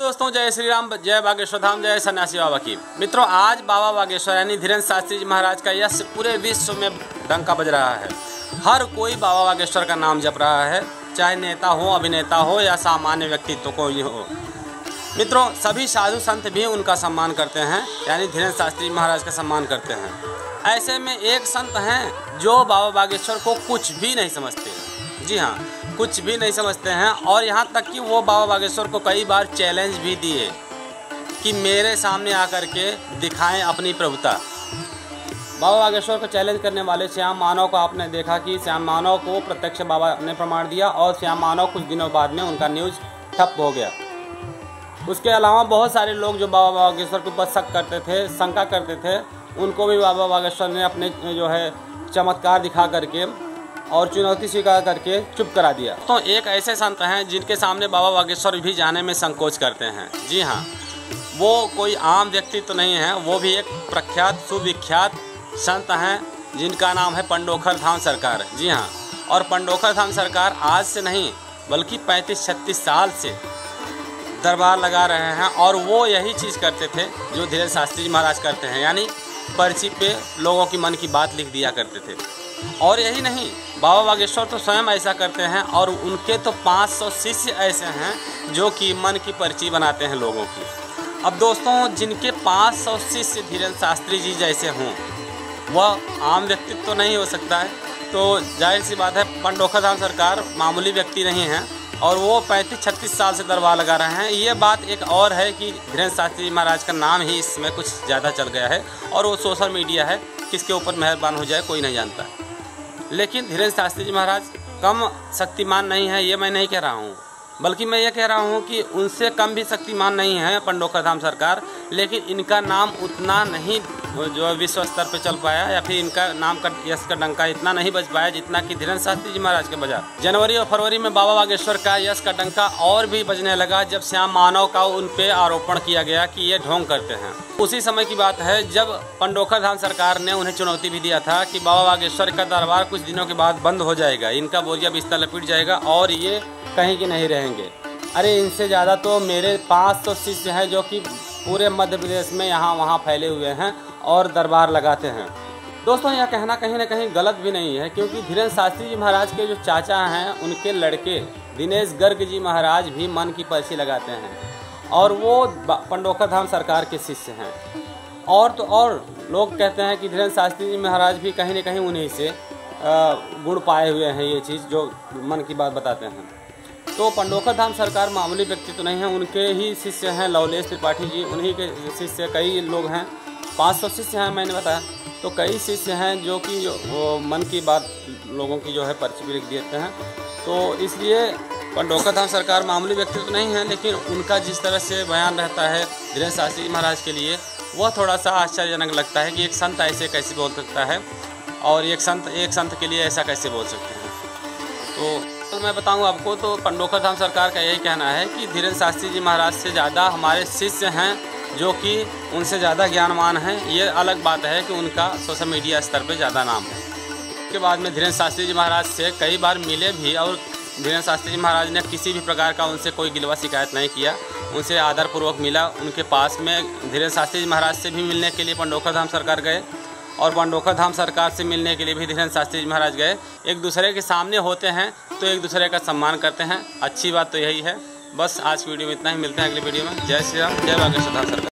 दोस्तों, जय श्री राम, जय बागेश्वर धाम, जय सन्यासी बाबा की। मित्रों, आज बाबा बागेश्वर यानी धीरेन्द्र शास्त्री जी महाराज का यश पूरे विश्व में डंका बज रहा है। हर कोई बाबा बागेश्वर का नाम जप रहा है, चाहे नेता हो, अभिनेता हो या सामान्य व्यक्तित्व कोई हो। मित्रों, सभी साधु संत भी उनका सम्मान करते हैं, यानी धीरेन्द्र शास्त्री महाराज का सम्मान करते हैं। ऐसे में एक संत हैं जो बाबा बागेश्वर को कुछ भी नहीं समझते। जी हाँ, कुछ भी नहीं समझते हैं, और यहाँ तक कि वो बाबा बागेश्वर को कई बार चैलेंज भी दिए कि मेरे सामने आकर के दिखाएं अपनी प्रभुता। बाबा बागेश्वर को चैलेंज करने वाले श्याम मानव को आपने देखा कि श्याम मानव को प्रत्यक्ष बाबा ने प्रमाण दिया, और श्याम मानव कुछ दिनों बाद में उनका न्यूज़ ठप हो गया। उसके अलावा बहुत सारे लोग जो बाबा बागेश्वर के ऊपर शक करते थे, शंका करते थे, उनको भी बाबा बागेश्वर ने अपने जो है चमत्कार दिखा करके और चुनौती स्वीकार करके चुप करा दिया। तो एक ऐसे संत हैं जिनके सामने बाबा बागेश्वर भी जाने में संकोच करते हैं। जी हाँ, वो कोई आम व्यक्ति तो नहीं है, वो भी एक प्रख्यात सुविख्यात संत हैं जिनका नाम है पंडोखर धाम सरकार। जी हाँ, और पंडोखर धाम सरकार आज से नहीं बल्कि 35-36 साल से दरबार लगा रहे हैं, और वो यही चीज़ करते थे जो धीरेन्द्र शास्त्री जी महाराज करते हैं, यानी पर्ची पे लोगों की मन की बात लिख दिया करते थे। और यही नहीं, बाबा बागेश्वर तो स्वयं ऐसा करते हैं, और उनके तो 500 शिष्य ऐसे हैं जो कि मन की पर्ची बनाते हैं लोगों की। अब दोस्तों, जिनके 500 शिष्य धीरेन्द्र शास्त्री जी जैसे हों, वह आम व्यक्तित्व तो नहीं हो सकता है। तो जाहिर सी बात है, पंडोखर धाम सरकार मामूली व्यक्ति नहीं हैं, और वो 35-36 साल से दरबार लगा रहे हैं। ये बात एक और है कि धीरेन्द्र शास्त्री जी महाराज का नाम ही इसमें कुछ ज़्यादा चल गया है, और वो सोशल मीडिया है, किसके ऊपर मेहरबान हो जाए कोई नहीं जानता। लेकिन धीरेन्द्र शास्त्री जी महाराज कम शक्तिमान नहीं है, ये मैं नहीं कह रहा हूँ, बल्कि मैं ये कह रहा हूँ कि उनसे कम भी शक्तिमान नहीं है पंडोखर धाम सरकार। लेकिन इनका नाम उतना नहीं जो विश्व स्तर पे चल पाया, या फिर इनका नाम का यश का डंका इतना नहीं बज पाया जितना कि धीरेन्द्र शास्त्री जी महाराज के बजा। जनवरी और फरवरी में बाबा बागेश्वर का यश का डंका और भी बजने लगा जब श्याम मानव का उन पे आरोपण किया गया कि ये ढोंग करते हैं। उसी समय की बात है जब पंडोखर धाम सरकार ने उन्हें चुनौती भी दिया था कि बाबा बागेश्वर का दरबार कुछ दिनों के बाद बंद हो जाएगा, इनका बोरिया बिस्तर लपेट जाएगा और ये कहीं के नहीं रहेंगे। अरे, इनसे ज़्यादा तो मेरे 500 शिष्य हैं जो कि पूरे मध्य प्रदेश में यहाँ वहाँ फैले हुए हैं और दरबार लगाते हैं। दोस्तों, यह कहना कहीं ना कहीं गलत भी नहीं है, क्योंकि धीरेन्द्र शास्त्री जी महाराज के जो चाचा हैं, उनके लड़के दिनेश गर्ग जी महाराज भी मन की पर्ची लगाते हैं, और वो पंडोखर धाम सरकार के शिष्य हैं। और तो और लोग कहते हैं कि धीरेन्द्र शास्त्री जी महाराज भी कहीं ना कहीं उन्हीं से गुण पाए हुए हैं, ये चीज़ जो मन की बात बताते हैं। तो पंडोखर धाम सरकार मामूली व्यक्ति तो नहीं है, उनके ही शिष्य हैं लवलेश त्रिपाठी जी, उन्हीं के शिष्य कई लोग हैं। 500 शिष्य हैं मैंने बताया, तो कई शिष्य हैं जो कि वो मन की बात लोगों की जो है पर्ची भी लिख देते हैं। तो इसलिए पंडोखर धाम सरकार मामूली व्यक्ति तो नहीं है, लेकिन उनका जिस तरह से बयान रहता है धीरेन्द्र शास्त्री जी महाराज के लिए, वह थोड़ा सा आश्चर्यजनक लगता है कि एक संत ऐसे कैसे बोल सकता है, और एक संत के लिए ऐसा कैसे बोल सकते हैं। तो मैं बताऊं आपको, तो पंडोखर धाम सरकार का यही कहना है कि धीरेन्द्र शास्त्री जी महाराज से ज़्यादा हमारे शिष्य हैं जो कि उनसे ज़्यादा ज्ञानवान हैं। ये अलग बात है कि उनका सोशल मीडिया स्तर पे ज़्यादा नाम है। उसके बाद में धीरेन्द्र शास्त्री जी महाराज से कई बार मिले भी, और धीरेन्द्र शास्त्री जी महाराज ने किसी भी प्रकार का उनसे कोई गिलवा शिकायत नहीं किया, उनसे आदरपूर्वक मिला। उनके पास में धीरेन्द्र शास्त्री जी महाराज से भी मिलने के लिए पंडोखर धाम सरकार गए, और पंडोखर धाम सरकार से मिलने के लिए भी धीरेन्द्र शास्त्री जी महाराज गए। एक दूसरे के सामने होते हैं तो एक दूसरे का सम्मान करते हैं, अच्छी बात तो यही है। बस आज की वीडियो में इतना ही, मिलते हैं अगली वीडियो में। जय श्री राम, जय बागेश्वर धाम सरकार।